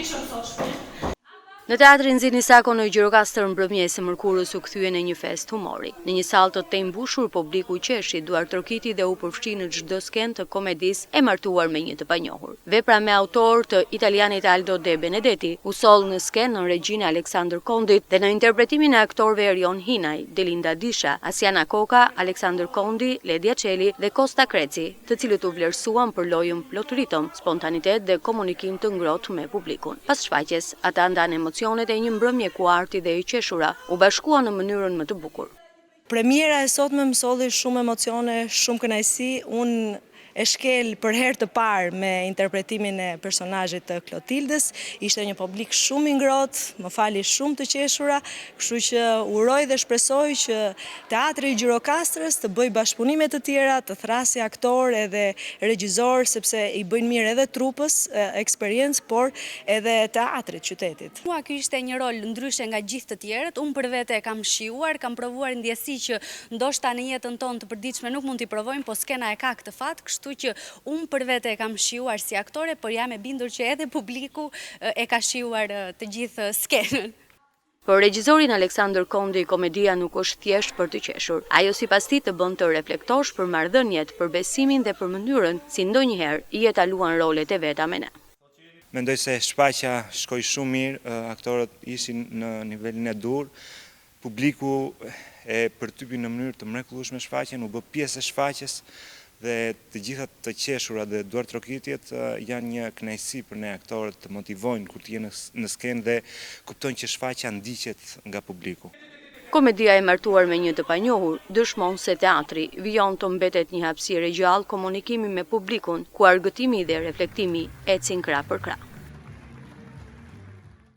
ishëm sot shpirt. Në teatrin Zini Sako në Gjirokastër mbrëmjes së mërkurës u kthye në një fest humori. Në një sallë të tejmbushur publiku qeshi, duar trokiti dhe u përfshi në çdo skenë të komedisë e martuar me një të panjohur. Vepra me autor të italianit Aldo De Benedetti u soll në skenë në regjinë Aleksandër Kondit dhe në interpretimin e aktorëve Erion Hinaj, Delinda Disha, Asiana Koka, Aleksandër Kondi, Ledia Çeli dhe Kosta Kreci, të cilët u vlerësuan për lojën plot ritëm, spontanitet dhe komunikim të ngrohtë me publikun. Pas shfaqjes, ata ndanë emocionet e një mbrëmje ku arti dhe i qeshura u bashkuan në mënyrën më të bukur. Premiera e sotme më solli shumë emocione, shumë kënaqësi. Unë e shkel për herë të parë me interpretimin e personazhit të Klotildës. Ishte një publik shumë i ngrohtë, më fali shumë të qeshura, kështu që uroj dhe shpresoj që Teatri i Gjirokastrës të bëjë bashkëpunime të tjera, të thrasë aktor edhe regjisor, sepse i bëjnë mirë edhe trupës, eksperiencë, por edhe teatrit qytetit. Mua ky ishte një rol ndryshe nga gjithë të tjerët. Unë për vete e kam shijuar, kam provuar ndjesi që ndoshta në jetën tonë të përditshme nuk mund t'i provojmë, po skena e ka këtë fat, kështu që unë për vete e kam shijuar si aktore, por jam e bindur që edhe publiku e ka shijuar të gjithë skenën. Për regjisorin Aleksandër Kondi, komedia nuk është thjesht për të qeshur. Ajo sipas tij të bën të reflektosh për marrëdhëniet, për besimin dhe për mënyrën si ndonjëherë i jetaluan rolet e veta me ne. Mendoj se shfaqja shkoi shumë mirë, aktorët ishin në nivelin e dur, publiku e përtypi në mënyrë të mrekullueshme shfaqjen, u bë pjesë e shfaqjes dhe të gjitha të qeshura dhe duar trokitjet janë një kënaqësi për ne aktorët, të motivojnë kur të jenë në skenë dhe kuptojnë që shfaqja ndiqet nga publiku. Komedia e martuar me një të panjohur dëshmon se teatri vijon të mbetet një hapësirë e gjallë komunikimi me publikun, ku argëtimi dhe reflektimi ecin krah për krah.